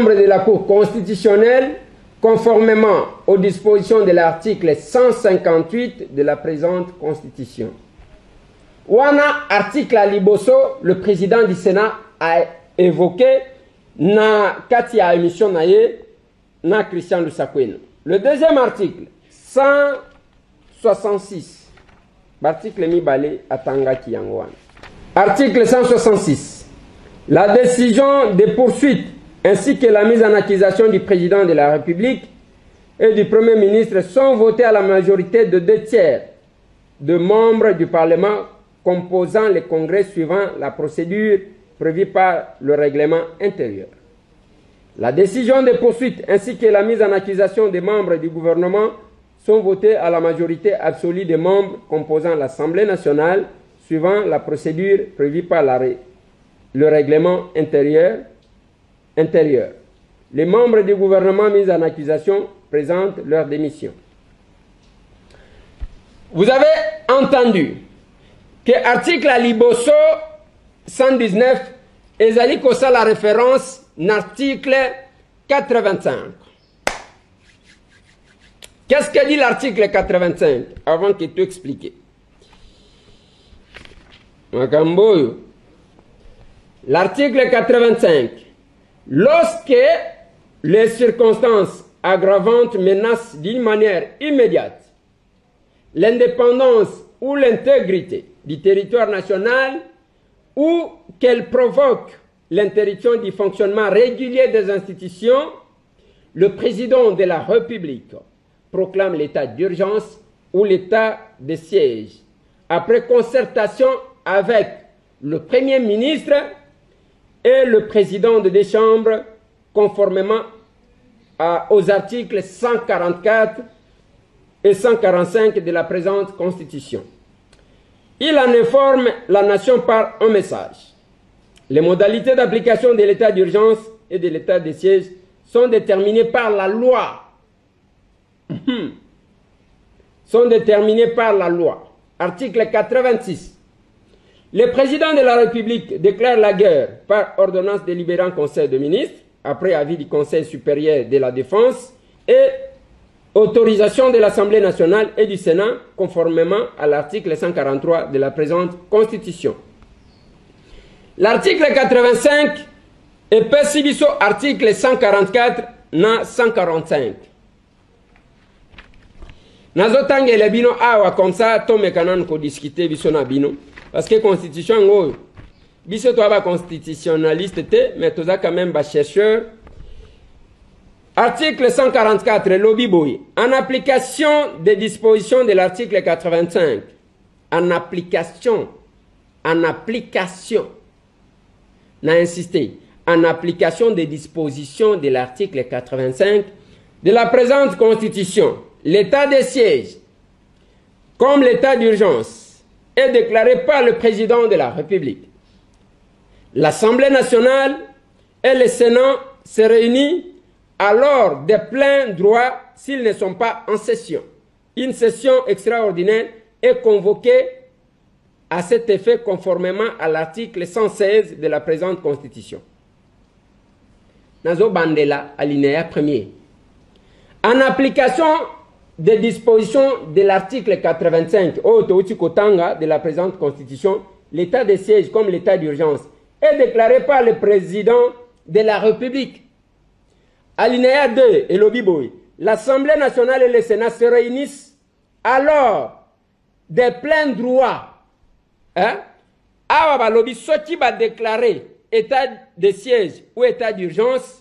membres de la Cour constitutionnelle conformément aux dispositions de l'article 158 de la présente Constitution. Wana article à Liboso, le président du Sénat a évoqué na katia émission na Christian Lusakweno. Le deuxième article, 166, l'article Mibale Atanga Kiangwan. Article 166. La décision de poursuite ainsi que la mise en accusation du président de la République et du Premier ministre sont votées à la majorité de 2/3 de membres du Parlement composant le Congrès suivant la procédure prévue par le règlement intérieur. La décision de poursuite ainsi que la mise en accusation des membres du gouvernement sont votées à la majorité absolue des membres composant l'Assemblée nationale suivant la procédure prévue par le règlement intérieur. Les membres du gouvernement mis en accusation présentent leur démission. Vous avez entendu que l'article à Liboso 119 ezali kosa la référence l'article 85. Qu'est-ce que dit l'article 85 avant que tu expliques? L'article 85. Lorsque les circonstances aggravantes menacent d'une manière immédiate l'indépendance ou l'intégrité du territoire national ou qu'elles provoquent l'interruption du fonctionnement régulier des institutions, le président de la République proclame l'état d'urgence ou l'état de siège après concertation avec le Premier ministre et le président de des chambres conformément aux articles 144 et 145 de la présente Constitution. Il en informe la nation par un message. Les modalités d'application de l'état d'urgence et de l'état de siège sont déterminées par la loi. Sont déterminées par la loi. Article 86. Le président de la République déclare la guerre par ordonnance délibérée en Conseil de ministres, après avis du Conseil supérieur de la défense et autorisation de l'Assemblée nationale et du Sénat, conformément à l'article 143 de la présente Constitution. L'article 85 est percibiso article 144 na 145. Nazotangela bino awa comme ça tomekanan ko discuter biso na bino parce que constitution ngoyo biso to ba constitutionnaliste te mais toza quand même ba chercheur. Article 144 lobby boy en application des dispositions de l'article 85 en application n'a insisté en application des dispositions de l'article 85 de la présente Constitution. L'état de siège, comme l'état d'urgence, est déclaré par le président de la République. L'Assemblée nationale et le Sénat se réunissent alors de plein droit s'ils ne sont pas en session. Une session extraordinaire est convoquée à cet effet conformément à l'article 116 de la présente Constitution. Nazo Bandela, alinéa 1er. En application des dispositions de l'article 85 de la présente Constitution, l'état de siège comme l'état d'urgence est déclaré par le président de la République. Alinéa 2 et l'Obiboy. L'Assemblée nationale et le Sénat se réunissent alors de plein droit. Awa lobi soti va déclarer état de siège ou état d'urgence.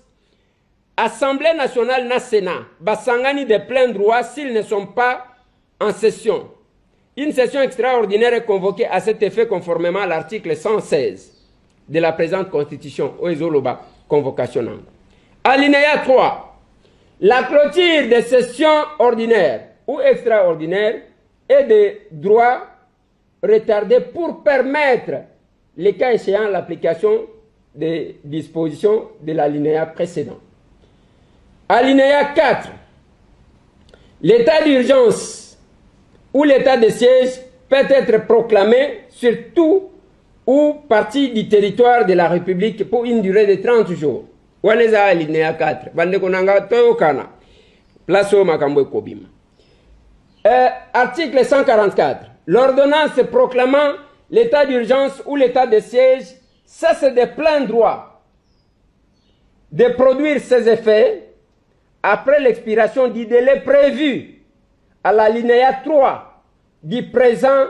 Assemblée nationale na Sénat, basangani de plein droit s'ils ne sont pas en session. Une session extraordinaire est convoquée à cet effet conformément à l'article 116 de la présente Constitution. Oezoloba, convocation. Alinéa 3. La clôture des sessions ordinaires ou extraordinaires est de droit retardé pour permettre, les cas échéants, l'application des dispositions de l'alinéa précédent. Alinéa 4. L'état d'urgence ou l'état de siège peut être proclamé sur tout ou partie du territoire de la République pour une durée de 30 jours. Waneza alinéa 4. Bande konanga toyo kana. Place au makambo kobima. Article 144. L'ordonnance proclamant l'état d'urgence ou l'état de siège cesse de plein droit de produire ses effets après l'expiration du délai prévu à l'alinéa 3 du présent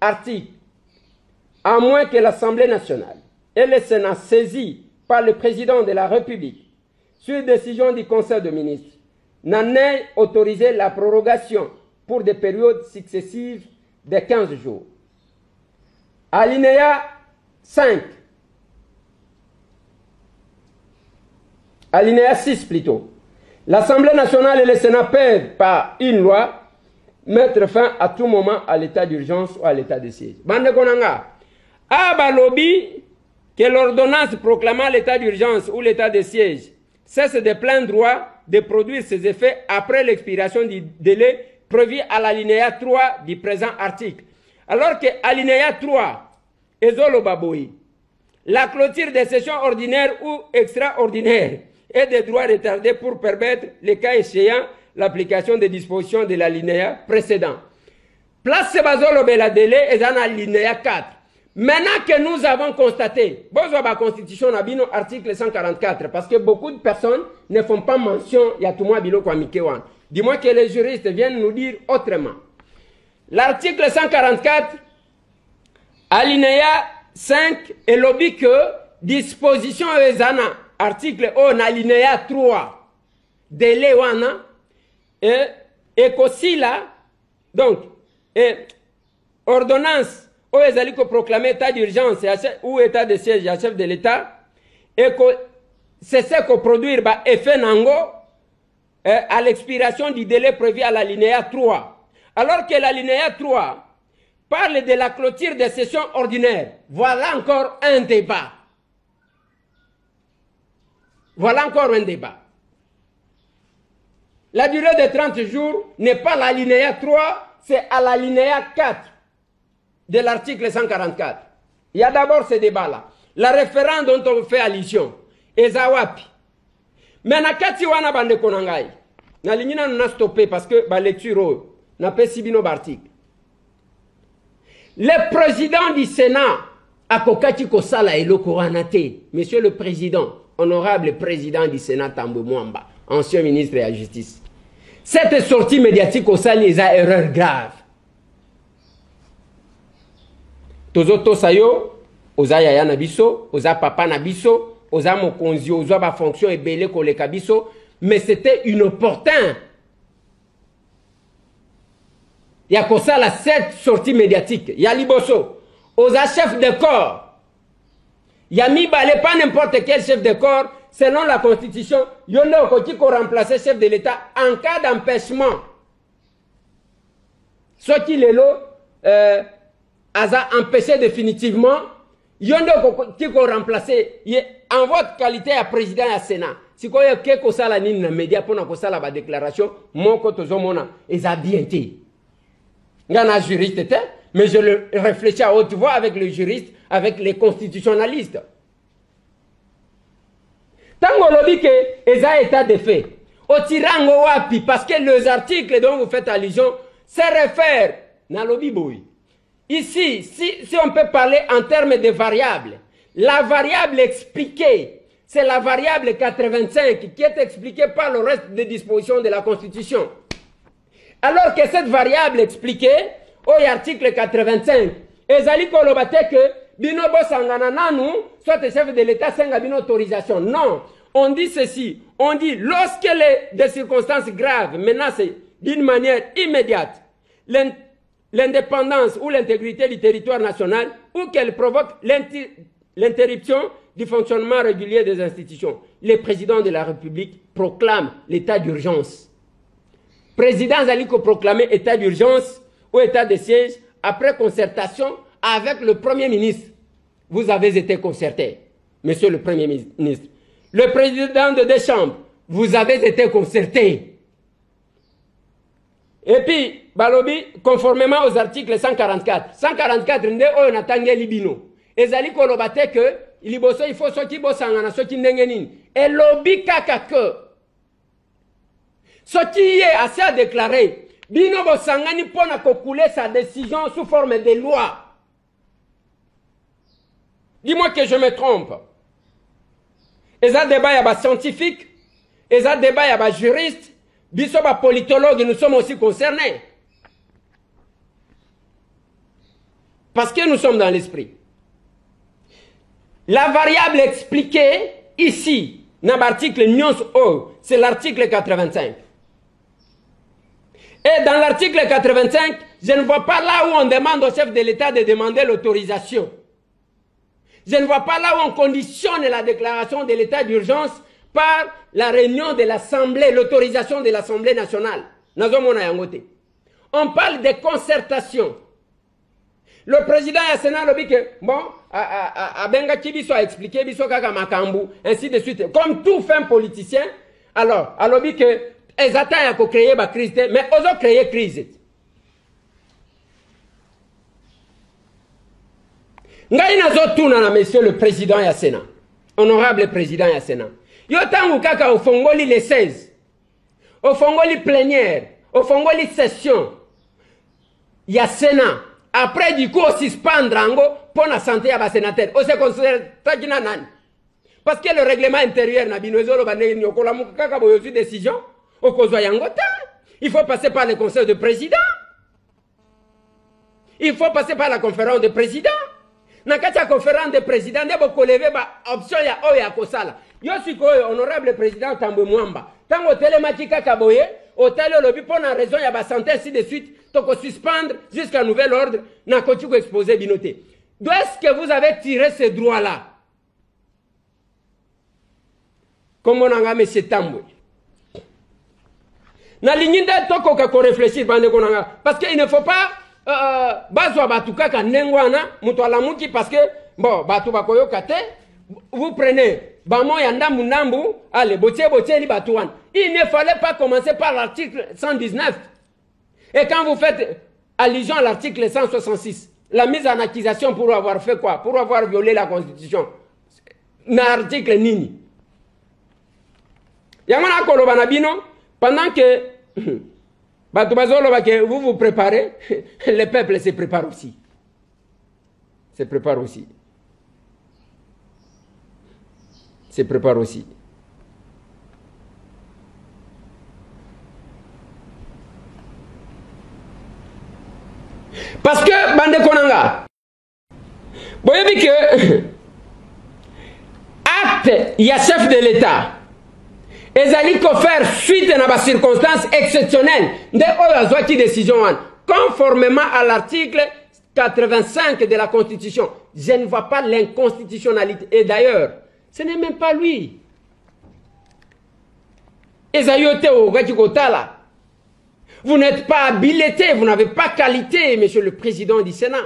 article, à moins que l'Assemblée nationale et le Sénat saisis par le président de la République sur décision du Conseil de ministres n'en ait autorisé la prorogation pour des périodes successives de 15 jours. Alinéa 5. Alinéa 6 plutôt. L'Assemblée nationale et le Sénat peuvent, par une loi, mettre fin à tout moment à l'état d'urgence ou à l'état de siège. Bande konanga, lobby que l'ordonnance proclamant l'état d'urgence ou l'état de siège cesse de plein droit de produire ses effets après l'expiration du délai prévu à l'alinéa 3 du présent article. Alors que alinéa 3, Ezolo Baboui, la clôture des sessions ordinaires ou extraordinaires et des droits retardés pour permettre, le cas échéant, l'application des dispositions de l'alinéa précédent. Place Sebazolo Bela délai est dans l'alinéa 4. Maintenant que nous avons constaté, la Constitution Nabino, article 144, parce que beaucoup de personnes ne font pas mention, Yatouma Bilo Kwamikewan. Dis-moi que les juristes viennent nous dire autrement. L'article 144, alinéa 5, est lobby que disposition ezana, article 1, alinéa 3, délai wana, et qu'aussi là, donc, ordonnance, où ils allaient proclamer état d'urgence ou état de siège à chef de l'État, et que c'est ce qu'on produire effet nango à l'expiration du délai prévu à l'alinéa 3. Alors que l'alinéa 3 parle de la clôture des sessions ordinaires. Voilà encore un débat. Voilà encore un débat. La durée de 30 jours n'est pas l'alinéa 3, c'est à l'alinéa 4 de l'article 144. Il y a d'abord ce débat-là. La référence dont on fait allusion, Ezawapi. Mais na kati wana bande konangai. Na lignina n'a stoppé parce que ba lecture n'a pas sibino article. Le président du Sénat a kokati kosala eloko wana te. Monsieur le président, honorable président du Sénat Tambwe Mwamba, ancien ministre de la Justice. Cette sortie médiatique osali est une erreur grave. Tozo tosayo, oza yaya na biso, oza papa na biso, oza mokonzi, oza ba fonction ebele koleka biso, mais c'était inopportun. Il y a comme ça la cette sortie médiatique. Il y a liboso, oza chef de corps. Il y a mi balé pas n'importe quel chef de corps, selon la constitution, yondo okoti ko remplacer chef de l'État en cas d'empêchement. Ce qui est là, a empêché définitivement, yondo qui ko remplacer en votre qualité à président à Sénat. Si ko yeke ko sala nini na média pour na ko sala ba déclaration, moko tozomona eza bien té. Ngana juriste té, mais je le réfléchis à haute voix avec le juriste, avec les constitutionnalistes. Tango lobi que eza état de fait. Au tirango wapi parce que les articles dont vous faites allusion se réfèrent na lobi boy. Ici, si on peut parler en termes de variables, la variable expliquée, c'est la variable 85 qui est expliquée par le reste des dispositions de la Constitution. Alors que cette variable expliquée, au article 85, ezali kolobate que bino bosangana nanu, soit le chef de l'État senga bino autorisation. Non, on dit ceci, on dit lorsque des circonstances graves menacent d'une manière immédiate l'indépendance ou l'intégrité du territoire national ou qu'elle provoque l'interruption du fonctionnement régulier des institutions. Le président de la République proclame l'état d'urgence. Président Zaliko proclame état d'urgence ou état de siège après concertation avec le Premier ministre. Vous avez été concerté, Monsieur le Premier ministre. Le président de deux chambres, vous avez été concerté. Et puis, Balobi, conformément aux articles 144, 144, on a tangé libino. Et Zali kolobate que il faut ce qui bosangana, ce qui n'engenin. Et lobby kaka que. Ce qui est assez à déclarer. Bino bosangani pona couler sa décision sous forme de loi. Dis-moi que je me trompe. Et ça débat y'a scientifique, et ça débat y'a juriste, biso ba politologue, nous sommes aussi concernés. Parce que nous sommes dans l'esprit. La variable expliquée ici, dans l'article Nyons O, c'est l'article 85. Et dans l'article 85, je ne vois pas là où on demande au chef de l'État de demander l'autorisation. Je ne vois pas là où on conditionne la déclaration de l'état d'urgence par la réunion de l'Assemblée, l'autorisation de l'Assemblée nationale. On parle de concertation. Le président Yassena a dit que, bon, Abenga Kibiso a expliqué, Biso Kaka Makambu, ainsi de suite. Comme tout fin politicien, alors, a dit que, ils attendent à créer la crise, mais ils ont créé la crise. Ngai nazotuna na monsieur le président Yassena, honorable président Yassena. Yo tangu kaka au fongoli le 16, au fongoli plénière, au fongoli session Yassena. Après du coup on suspendre ango pour la santé à sénateur. On se considère takina nani. Parce que le règlement intérieur na binozolo banene nyokola mu kaka boyosi décision au kozwa yango ta. Il faut passer par le conseil de président. Il faut passer par la conférence de président. Na kati ya conférence de président ndebo koleve ba option ya oya kosala. Yo sikoyo honorable président Tambwe Mwamba. Tango telemaki kaka boye, hôtel lobi pour na raison ya ba santé ainsi de suite, toko suspendre jusqu'à nouvel ordre na koti ko exposer binoté. D'où est-ce que vous avez tiré ce droit là? Comme on a monsieur Tambwe. Na ligninde toko ka ko réfléchir bande konanga parce qu'il ne faut pas bazwa batu kaka nengwana mutu alamuki parce que bon batu bakoyo kate vous prenez bamo ya ndambu ndambu allez botie li batu wan. Il ne fallait pas commencer par l'article 119 et quand vous faites allusion à l'article 166 la mise en accusation pour avoir fait quoi? Pour avoir violé la constitution na article nini yamana koloba na bino pendant que vous vous préparez, le peuple se prépare aussi. Se prépare aussi. Se prépare aussi. Parce que, Bande Konanga, vous voyez que acte, il y a chef de l'État. Et ça dit faire suite à des circonstances exceptionnelles de décision conformément à l'article 85 de la Constitution. Je ne vois pas l'inconstitutionnalité. Et d'ailleurs, ce n'est même pas lui. Vous n'êtes pas habilité, vous n'avez pas qualité, monsieur le président du Sénat.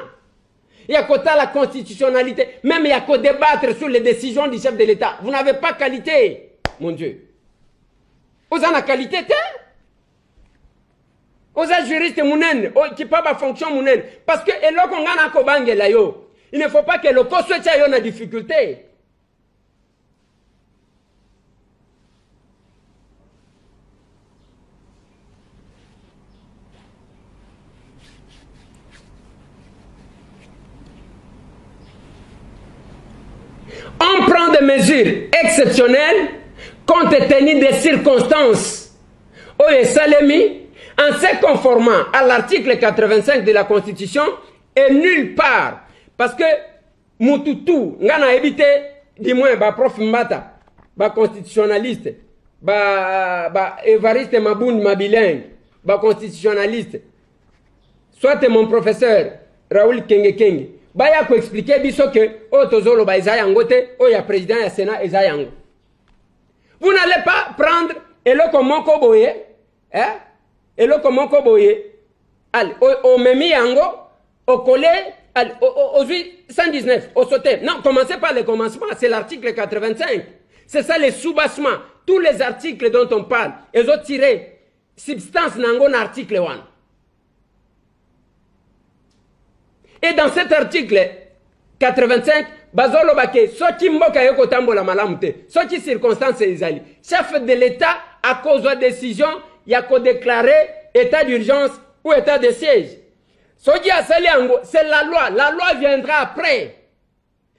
Il y a qu'à la constitutionnalité, même il y a qu'à débattre sur les décisions du chef de l'État. Vous n'avez pas qualité, mon Dieu. Vous avez la qualité, vous êtes juriste qui pas la fonction mounen. Parce que il ne faut pas que le cause soit en difficulté. On prend des mesures exceptionnelles compte tenu des circonstances. Oye Salemi, en se conformant à l'article 85 de la Constitution, et nulle part. Parce que Moutoutou, on a évité, du moins, prof Mbata, constitutionnaliste, Évariste Maboun, bilingue, constitutionnaliste, soit mon professeur, Raoul Kenge Kenge, il faut expliquer que Tozolo Ezayangote, ya président ya Sénat Ezayango. Vous n'allez pas prendre Eloko Moko Boye, hein? Eloko Moko Boye, allez, au Memi Yango, au collé, au 119, au sauté. Non, commencez par le commencement, c'est l'article 85. C'est ça les sous-bassements. Tous les articles dont on parle, ils ont tiré substance dans article 1. Et dans cet article 85 bazolo bake soki mboka yoko tambola malamu te soki circonstances ezali chef de l'état à cause de décision ya ko déclarer état d'urgence ou état de siège soki asali yango c'est la loi viendra après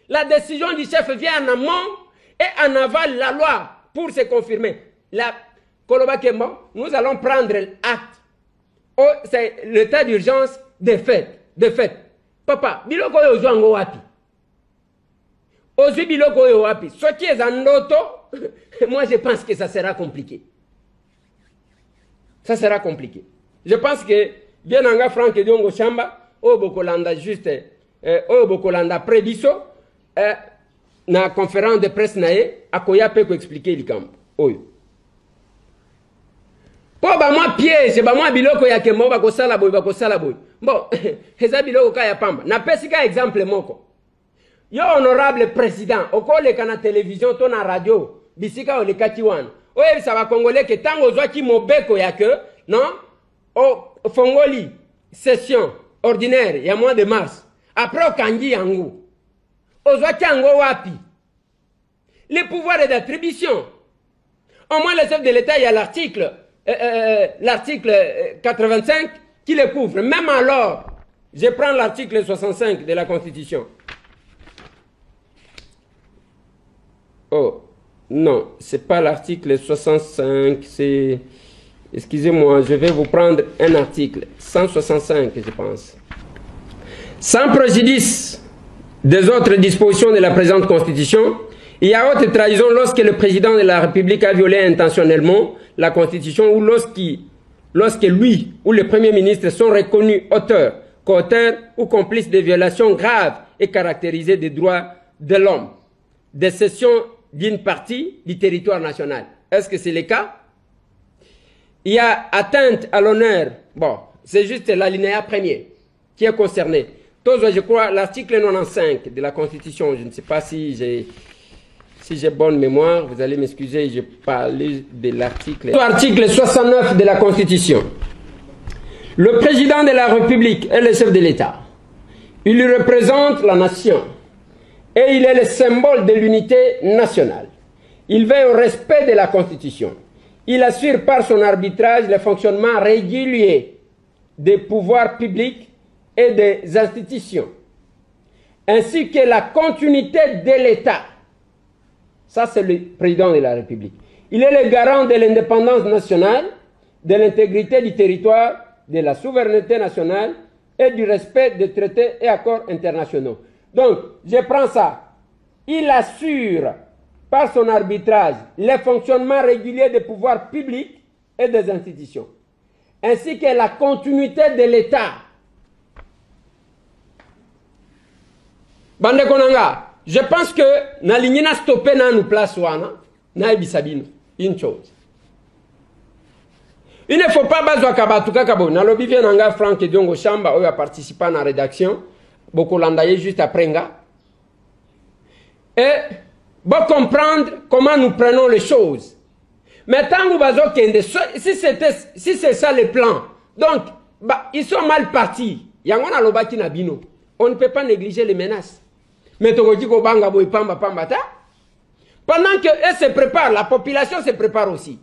la décision du chef vient en amont et en aval la loi pour se confirmer la kolobakemo nous allons prendre l'acte oh, c'est l'état d'urgence de fait papa biloko yo zwango wapi Ozui biloko yo wapi. Soki ezandoto, moi je pense que ça sera compliqué. Ça sera compliqué. Je pense que bien anga Franck Diongo Chamba, o bokolanda juste, o bokolanda prébiso, na conférence de presse nae, akoya pe ko expliquer likambo. Oyo. Po ba moi piège, ba moi biloko ya kemo ba ko sala boy. Bon, eza biloko ka ya pamba. Na pesika exemple moko. Yo honorable président, okole kana télévision to na radio, bisika ole katiwana. Oye ça va congolais que tango zwaki mobeko ya que non? O fongoli session ordinaire ya mois de mars. Après okangi yango. Ozwaki yango wapi? Les pouvoirs d'attribution. Au moins le chef de l'État il y a l'article 85 qui le couvre. Même alors, je prends l'article 65 de la Constitution. Oh, non, c'est pas l'article 65, c'est... Excusez-moi, je vais vous prendre un article. 165, je pense. Sans préjudice des autres dispositions de la présente Constitution, il y a haute trahison lorsque le président de la République a violé intentionnellement la Constitution ou lorsque lui ou le Premier ministre sont reconnus auteurs, co-auteurs ou complices de violations graves et caractérisées des droits de l'homme, des cessions d'une partie du territoire national. Est-ce que c'est le cas? Il y a atteinte à l'honneur. Bon, c'est juste l'alinéa premier qui est concerné. Tous, je crois, l'article 95 de la Constitution, je ne sais pas si j'ai bonne mémoire, vous allez m'excuser, je parlais de l'article. L'article 69 de la Constitution. Le président de la République est le chef de l'État. Il représente la nation. Et il est le symbole de l'unité nationale. Il veille au respect de la Constitution. Il assure par son arbitrage le fonctionnement régulier des pouvoirs publics et des institutions, ainsi que la continuité de l'État. Ça, c'est le président de la République. Il est le garant de l'indépendance nationale, de l'intégrité du territoire, de la souveraineté nationale et du respect des traités et accords internationaux. Donc, je prends ça. Il assure par son arbitrage le fonctionnement régulier des pouvoirs publics et des institutions, ainsi que la continuité de l'État. Bande Konanga, je pense que na ligne na stoppé na nous place wana na ebisabino une chose. Il ne faut pas bazwa kabatuka kabo na lobi vient nga Franck Diongo Chamba oyo a participé à la rédaction. Beaucoup l'endayer juste après nga. Et bon comprendre comment nous prenons les choses. Mais tant que si c'est ça le plan, donc bah, ils sont mal partis. Yangona lobaki na bino. On ne peut pas négliger les menaces. Mais tokoji ko banga boy pamba pamba ta. Pendant que eux se préparent, la population se prépare aussi.